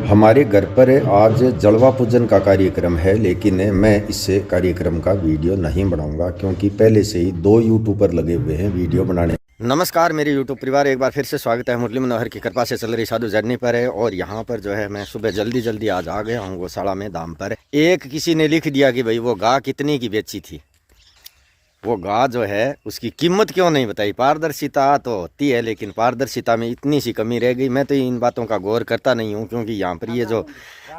हमारे घर पर आज जलवा पूजन का कार्यक्रम है, लेकिन मैं इससे कार्यक्रम का वीडियो नहीं बनाऊंगा क्योंकि पहले से ही 2 यूट्यूबर लगे हुए हैं वीडियो बनाने। नमस्कार मेरे यूट्यूब परिवार, एक बार फिर से स्वागत है मुरली मनोहर की कृपा से चल रही साधु जर्नी पर है। और यहाँ पर जो है मैं सुबह जल्दी आज आ गया हूँ गौशाला में दाम पर। एक किसी ने लिख दिया कि भाई वो गाय कितनी की बेची थी। वो गाय जो है उसकी कीमत क्यों नहीं बताई। पारदर्शिता तो होती है लेकिन पारदर्शिता में इतनी सी कमी रह गई। मैं तो इन बातों का गौर करता नहीं हूँ क्योंकि यहाँ पर ये जो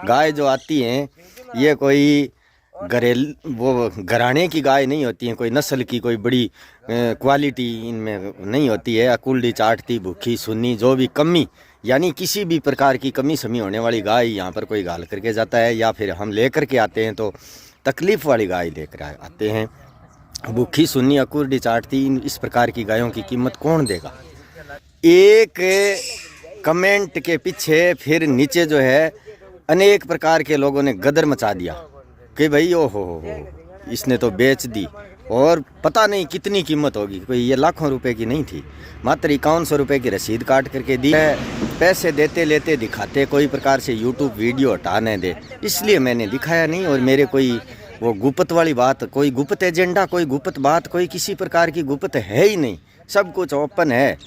गाय जो आती हैं ये कोई वो घराने की गाय नहीं होती है, कोई नस्ल की कोई बड़ी क्वालिटी इनमें नहीं होती है। अकुलडी चाटती भूखी सुन्नी जो भी कमी यानी किसी भी प्रकार की कमी समी होने वाली गाय यहाँ पर कोई गाल करके जाता है या फिर हम लेकर के आते हैं तो तकलीफ़ वाली गाय लेकर आते हैं। भूखी सुन्नी अकुलडी चाटती इस प्रकार की गायों की कीमत कौन देगा। एक कमेंट के पीछे फिर नीचे जो है अनेक प्रकार के लोगों ने गदर मचा दिया कि भाई ओ हो इसने तो बेच दी और पता नहीं कितनी कीमत होगी। कोई ये लाखों रुपए की नहीं थी, मात्र 5100 रुपये की रसीद काट करके दी। पैसे देते लेते दिखाते कोई प्रकार से यूट्यूब वीडियो हटाने दे, इसलिए मैंने दिखाया नहीं। और मेरे कोई वो गुप्त वाली बात, कोई गुप्त एजेंडा, कोई गुप्त बात, कोई किसी प्रकार की गुप्त है ही नहीं। सब कुछ ओपन है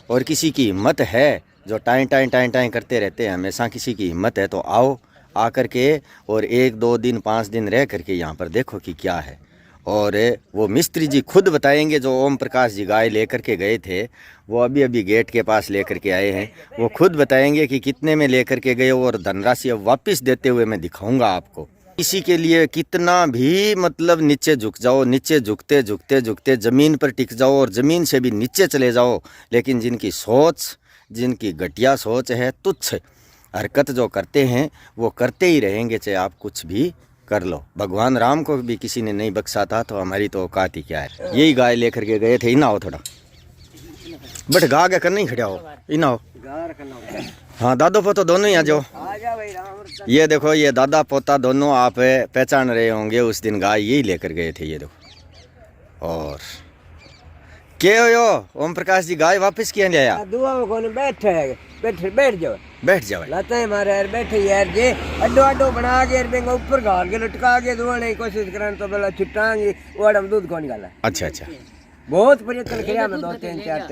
और किसी की हिम्मत है जो टाइम करते रहते हैं हमेशा। किसी की हिम्मत है तो आओ आकर के और 1 2 दिन 5 दिन रह करके यहाँ पर देखो कि क्या है। और वो मिस्त्री जी खुद बताएंगे जो ओम प्रकाश जी गाय लेकर के गए थे, वो अभी गेट के पास लेकर के आए हैं। वो खुद बताएंगे कि कितने में लेकर के गए और धनराशि अब वापस देते हुए मैं दिखाऊंगा आपको। किसी के लिए कितना भी मतलब नीचे झुक जाओ, नीचे झुकते ज़मीन पर टिक जाओ और ज़मीन से भी नीचे चले जाओ, लेकिन जिनकी सोच, जिनकी घटिया सोच है, तुच्छ हरकत जो करते हैं वो करते ही रहेंगे चाहे आप कुछ भी कर लो। भगवान राम को भी किसी ने नहीं बख्शा था तो हमारी तो औकात ही क्या है। यही गाय लेकर के गए थे। इना हो थोड़ा बट गा के कर नहीं खड़ा हो, इना हो। हाँ दादो पोतो दोनों ही आ जाओ। ये देखो ये दादा पोता दोनों आप पहचान रहे होंगे, उस दिन गाय यही लेकर गए थे। ये देखो और क्या हो ओम प्रकाश जी गाय वापस किया ले आया। दुआ में कौन बैठ जाओ लाता है मारे यार बैठे यार जे अड्डो बना के यार बेंगा ऊपर घाल के लटका के दुआने की कोशिश करन तो बेला छुटांगी ओडम दूध कौन गाला। अच्छा बहुत प्रयत्न किया मैं 2 3 4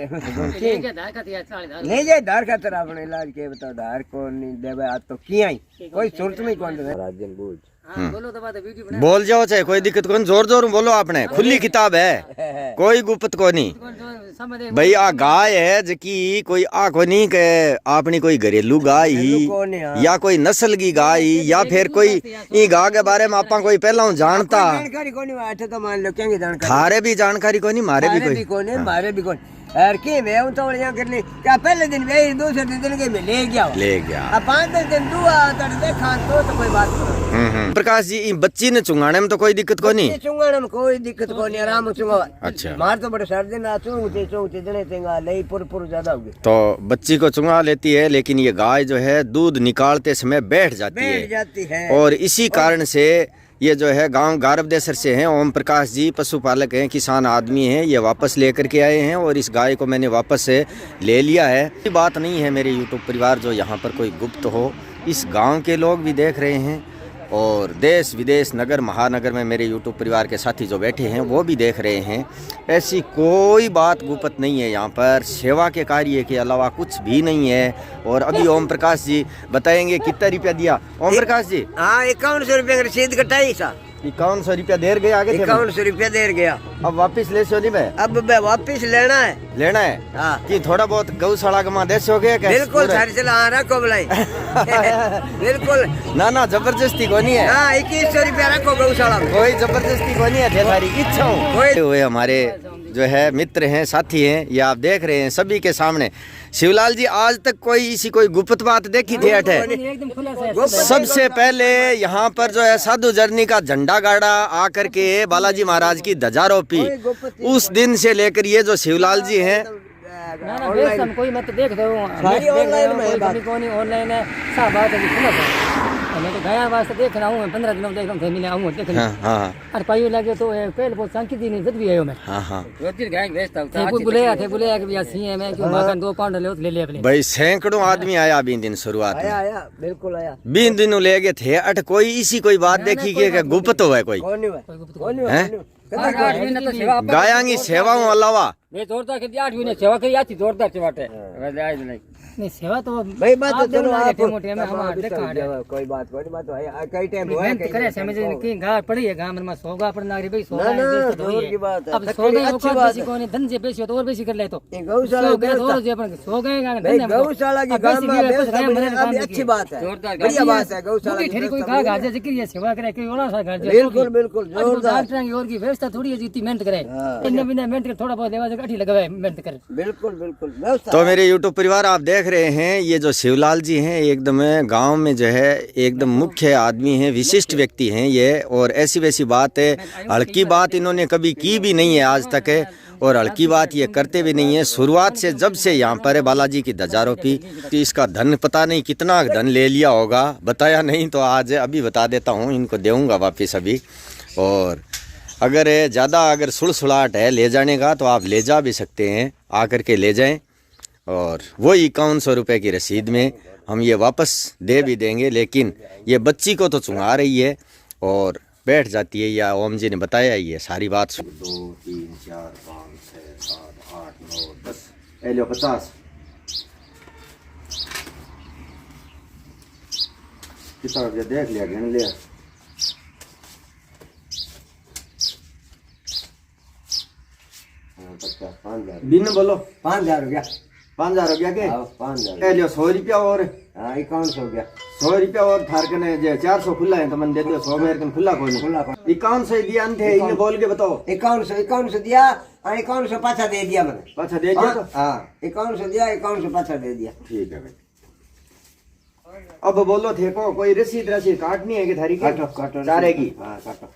ले जाए धार खातर अपने इलाज के बताओ धार कौन नहीं देवे आज तो किया ही कोई सूरत में कौन दे राजन बोल बोल जाओ चाहे कोई दिक्कत कौन, जोर बोलो। आपने खुली किताब है, कोई गुप्त को नहीं भाई। आ गाय है जकी कोई आ को नहीं के आपनी कोई घरेलू गाय ही या कोई नस्ल की गाय या फिर कोई ई गाय के बारे में आपा कोई पहला जानता तो मान लो क्या थारे भी जानकारी को नहीं, मारे भी कोई यार की मैं तो यहाँ करने क्या पहले दिन वे दूसरे दिन के मैं ले गया अब 5 दिन दुआ देखा तो कोई बात नहीं। प्रकाश जी बच्ची ने चुंगाने में तो कोई दिक्कत को नहीं, चुंगाने में कोई दिक्कत को नहीं, आराम चुंगा। अच्छा मार तो बड़े सर्दी ना चुंगते जने तेंगा ले पुर ज्यादा होगी तो बच्ची को चुंगा लेती है, लेकिन ये गाय जो है दूध निकालते समय बैठ जाती है। और इसी कारण से ये जो है गांव गारबदेसर से हैं ओम प्रकाश जी, पशुपालक हैं, किसान आदमी हैं, ये वापस लेकर के आए हैं और इस गाय को मैंने वापस से ले लिया है। ये बात नहीं है मेरे यूट्यूब परिवार जो यहाँ पर कोई गुप्त हो, इस गांव के लोग भी देख रहे हैं और देश विदेश नगर महानगर में मेरे यूट्यूब परिवार के साथी जो बैठे हैं वो भी देख रहे हैं। ऐसी कोई बात गुप्त नहीं है, यहाँ पर सेवा के कार्य के अलावा कुछ भी नहीं है। और अभी ओम प्रकाश जी बताएंगे कितना रुपया दिया। ओम प्रकाश जी हाँ 5100 रुपये रसीद कटाई सा 5100 रुपया देर गया आगे 5100 रुपया देर गया। अब वापिस ले सो नहीं मैं अब वापिस लेना है हाँ। कि थोड़ा बहुत गौशाला का दे सो गया बिल्कुल सर चला रखो बुलाई बिल्कुल ना जबरदस्ती को नहीं है। हाँ 2100 रुपया रखो गौशाला में, कोई जबरदस्ती को नहीं है, थारी इच्छा हुए। हमारे जो है मित्र हैं, साथी हैं, ये आप देख रहे हैं सभी के सामने। शिवलाल जी आज तक कोई गुप्त बात देखी थी अठे? सबसे पहले यहाँ पर जो है साधु जर्नी का झंडा गाड़ा आकर के बालाजी महाराज की ध्वजा रोपी, उस दिन से लेकर ये जो शिवलाल जी हैं कोई मत देख दो ऑनलाइन है, सब बात है। मैं तो गया वास्ते देख रहा हूँ 15 दिनों देख रहा हूँ मिले आऊँ देख हाँ हाँ अरे पाइयो लगे तो पहले बहुत संकेत नहीं जब भी आयो मैं हाँ हाँ थे बुले कि भैया सी है मैं क्यों भागन 2 पाउंड ले ले अपने भाई सैकड़ों आदमी आया 20 दिन शुरुआत में आया बिल्कुल आया 20 दिन ले गए थे अट कोई इसी कोई बात देखी कि गुप्त हो है कोई कौन नहीं कौन नहीं हैं? तो सेवा गायांगी सेवाओं अलावा मैं जोरदार के 8 महीने सेवा करी आती जोरदार सेवा है नहीं सेवा तो भाई बात तो चलो आप मोटे में हम देखा कोई बात है कई टाइम हुआ मेहनत करे समझ कि गार पड़ी है गांव में सोगा पर नागरी भाई सोगा ना, है, जोर की बात है। अब अच्छी सोगा बात औकात है। बेसी कोने धन से बेसी हो तो और बेसी कर ले तो ये गौशाला सो गए तो और व्यवस्था- जे अपन सो गए गांव भाई गौशाला की गांव में व्यवस्था अभी अच्छी बात है बढ़िया बात है गौशाला की ठेरी कोई व्यवस्था खा गाजे जिक्र ये सेवा करे कोई और सा गाजे बिल्कुल बिल्कुल जोरदार डॉक्टर की और की व्यवस्था थोड़ी है जितनी मेहनत करे हाँ। इन्ने बिना मेहनत कर थोड़ा बहुत लेवा से अठी लगावे मेहनत करे बिल्कुल बिल्कुल व्यवस्था तो मेरे यूट्यूब परिवार आप देख रहे हैं ये जो शिवलाल जी हैं एकदम गांव में जो है एकदम मुख्य आदमी हैं विशिष्ट व्यक्ति हैं ये और ऐसी वैसी बात है हल्की बात इन्होंने कभी की भी नहीं है आज तक है और हल्की बात ये करते भी नहीं है शुरुआत से जब से यहाँ पर है बालाजी की ध्वजारोपी तो इसका धन पता नहीं कितना धन ले लिया होगा बताया नहीं तो आज अभी बता देता हूँ इनको देऊँगा वापस अभी और अगर ज़्यादा अगर सुलसुलाहट है ले जाने का तो आप ले जा भी सकते हैं आकर के ले जाएं और वही 5100 रुपये की रसीद में हम ये वापस दे भी देंगे लेकिन ये बच्ची को तो चुंगा रही है और बैठ जाती है या ओम जी ने बताया ही है सारी बात 2 3 4 5 6 7 8 9 10 लो 50 कितना रुपया देख लिया गिन लिया दिन बोलो 5000 रुपया 5000 रुपया के 5000 लियो 100 रुपया और हाँ 5100 हो गया 100 रुपया और थार कने जे 400 खुला है तो मन दे दियो 100 मेरे कन खुला कोई खुला नहीं 5100 दिया अंते इने बोल के बताओ 5100 दिया और 5100 पाछा दे दिया मैंने पाछा दे दिया तो हाँ 5100 दिया 5100 पाछा दे दिया ठीक है भाई अब बोलो थे को कोई रसीद काटनी है कि थारी की काटो सारे की हाँ काटो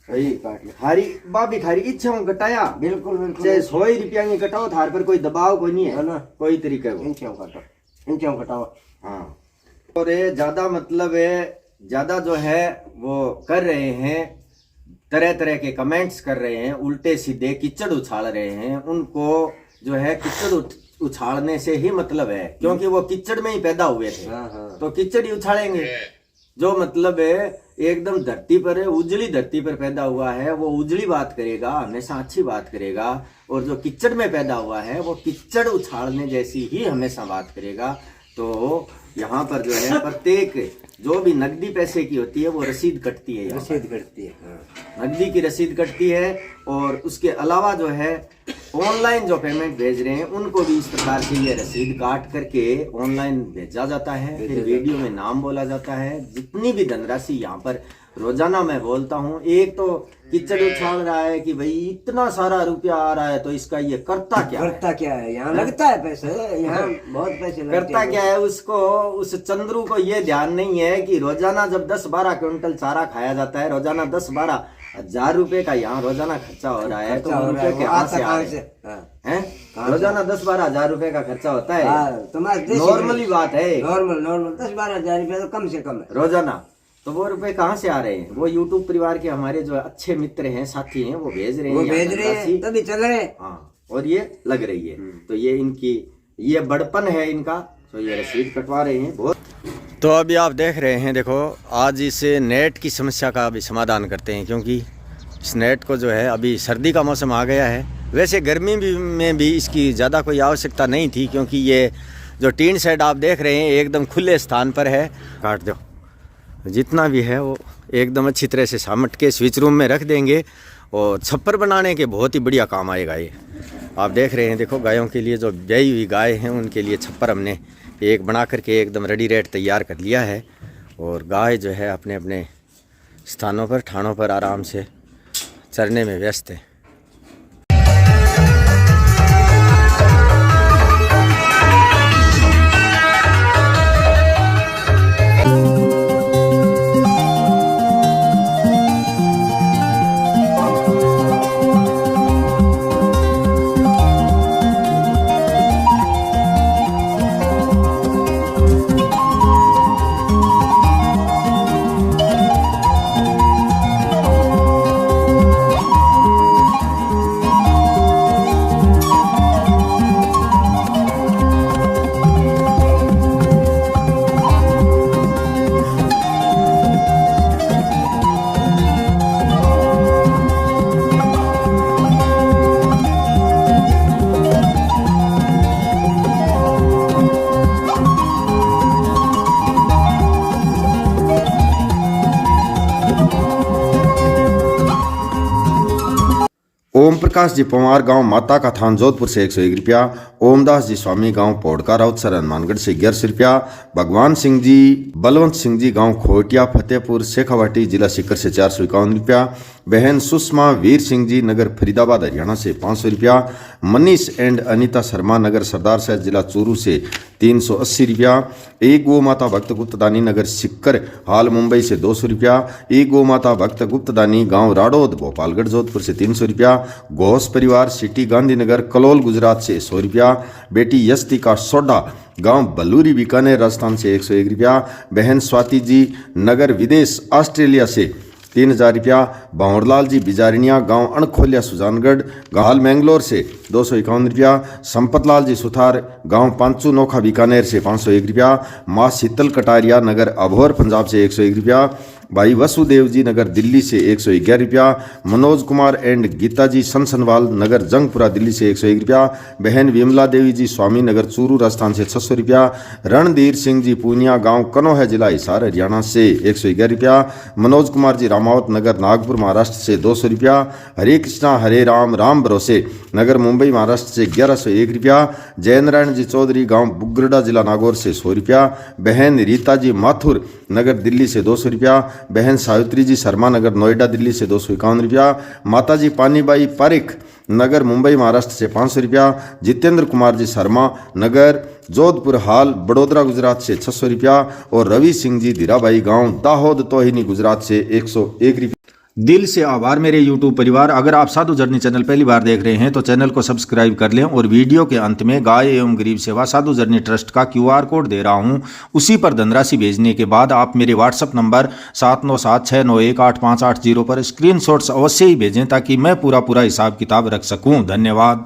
सही काट ले थारी बाबी थारी इच्छाओं कटाया बिल्कुल बिल्कुल चाहे 100 रुपया की कटाओ थार पर कोई दबाव कोई नहीं है है ना कोई तरीका है वो इंचों कटाओ हाँ और ये ज्यादा मतलब है ज्यादा जो है वो कर रहे हैं तरह तरह के कमेंट्स कर रहे हैं उल्टे सीधे कीचड़ उछाल रहे हैं उनको जो है कीचड़ उछालने से ही मतलब है क्योंकि वो कीचड़ में ही पैदा हुए थे हाँ हाँ तो कीचड़ ही उछालेंगे जो मतलब है एकदम धरती पर है उजली धरती पर पैदा हुआ है वो उजली बात करेगा हमेशा अच्छी बात करेगा और जो कीचड़ में पैदा हुआ है वो कीचड़ उछालने जैसी ही हमेशा बात करेगा तो यहाँ पर जो है प्रत्येक जो भी नकदी पैसे की होती है वो रसीद कटती है रसीद कटती है हाँ। नकदी की रसीद कटती है और उसके अलावा जो है ऑनलाइन जो पेमेंट भेज रहे हैं उनको भी इस प्रकार से ये रसीद काट करके ऑनलाइन भेजा जाता है फिर वीडियो में नाम बोला जाता है जितनी भी धनराशि यहाँ पर रोजाना मैं बोलता हूँ एक तो कीचड़ उछाल रहा है कि भाई इतना सारा रुपया आ रहा है तो इसका ये करता क्या है करता क्या है यहाँ लगता है पैसे यहाँ बहुत पैसे लगते करता हैं। क्या है उसको उस चंद्रू को ये ध्यान नहीं है कि रोजाना जब 10-12 क्विंटल चारा खाया जाता है रोजाना 10-12 हजार रुपए का यहाँ रोजाना खर्चा हो रहा है तो खर्चा हो रहा है, रुपए वो कहाँ आता से आ कहाँ रहे से? हैं हाँ। हैं? रोजाना 10-12 हजार रुपए का खर्चा होता है हाँ, तुम्हारे देसी नॉर्मली बात है नॉर्मल 10-12 हजार रुपया तो कम से कम है रोजाना तो वो रुपए कहाँ से आ रहे हैं वो यूट्यूब परिवार के हमारे जो अच्छे मित्र हैं साथी हैं वो भेज रहे हैं वो यहाँ भेज रहे हैं धनराशि। तभी चल रहे हैं हाँ और ये लग रही है तो ये इनकी ये बड़पन है इनका तो ये रसीद कटवा रहे हैं बहुत तो अभी आप देख रहे हैं देखो आज इस नेट की समस्या का अभी समाधान करते हैं क्योंकि इस नेट को जो है अभी सर्दी का मौसम आ गया है वैसे गर्मी में भी इसकी ज़्यादा कोई आवश्यकता नहीं थी क्योंकि ये जो टीन शेड आप देख रहे हैं एकदम खुले स्थान पर है काट दो जितना भी है वो एकदम अच्छी तरह से सामट के स्विच रूम में रख देंगे और छप्पर बनाने के बहुत ही बढ़िया काम आएगा ये आप देख रहे हैं देखो गायों के लिए जो ब्याई हुई गाय हैं उनके लिए छप्पर हमने एक बना करके एकदम रेडी रेड तैयार कर लिया है और गाय जो है अपने अपने स्थानों पर ठाणों पर आराम से चरने में व्यस्त है ओम प्रकाश जी पवार गांव माता का थान जोधपुर से 101 रुपया। ओमदास जी स्वामी गांव पोड़का राउतसर हनुमानगढ़ से 1100 रुपया। भगवान सिंह जी बलवंत सिंह जी गांव खोटिया फतेहपुर शेखावाटी जिला सीकर से 451 रुपया। बहन सुषमा वीर सिंह जी नगर फरीदाबाद हरियाणा से 500 रुपया। मनीष एंड अनीता शर्मा नगर सरदार साहब जिला चूरू से 380 रुपया। एक गो माता भक्त गुप्तदानी नगर सिक्कर हाल मुंबई से 200 रुपया। एक गो माता भक्त गुप्तदानी गांव राडोद भोपालगढ़ जोधपुर से 300 रुपया। घोष परिवार सिटी गांधीनगर कलोल गुजरात से 100 रुपया। बेटी यस्तिका सोडा गांव बलूरी बीकानेर राजस्थान से 101 रुपया। बहन स्वाति जी नगर विदेश ऑस्ट्रेलिया से 3000 रुपया। भंवरलाल जी बिजारिनिया गांव अणखोलिया सुजानगढ़ गाल मैंगलोर से 251 रुपया। संपतलाल जी सुथार गांव पांचू नोखा बीकानेर से 501 रुपया। माँ शीतल कटारिया नगर अभोर पंजाब से 101 रुपया। भाई वसुदेव जी नगर दिल्ली से 111 रुपया। मनोज कुमार एंड गीता जी सनसनवाल नगर जंगपुरा दिल्ली से 101 रुपया। बहन विमला देवी जी स्वामी नगर चूरू राजस्थान से 600 रुपया। रणधीर सिंह जी पूनिया गांव कनोह जिला हिसार हरियाणा से 111 रुपया। मनोज कुमार जी रामावत नगर नागपुर महाराष्ट्र से 200 रुपया। हरे कृष्णा हरे राम राम भरोसे नगर मुंबई महाराष्ट्र से 1101 रुपया। जय नारायण जी चौधरी गांव बुगरडा जिला नागौर से 100 रुपया। बहन रीता जी माथुर नगर दिल्ली से 200 रुपया। बहन सावित्री जी शर्मा नगर नोएडा दिल्ली से 251 रुपया। माता जी पानीबाई पारिक नगर मुंबई महाराष्ट्र से 500 रुपया। जितेंद्र कुमार जी शर्मा नगर जोधपुर हाल बड़ोदरा गुजरात से 600 रुपया। और रवि सिंह जी धीराबाई गांव दाहोद तोहिनी गुजरात से 101 रुपया। दिल से आभार मेरे YouTube परिवार। अगर आप साधु जर्नी चैनल पहली बार देख रहे हैं तो चैनल को सब्सक्राइब कर लें और वीडियो के अंत में गाय एवं गरीब सेवा साधु जर्नी ट्रस्ट का QR कोड दे रहा हूं, उसी पर धनराशि भेजने के बाद आप मेरे WhatsApp नंबर 7976918580 पर स्क्रीनशॉट्स अवश्य ही भेजें ताकि मैं पूरा हिसाब किताब रख सकूं। धन्यवाद।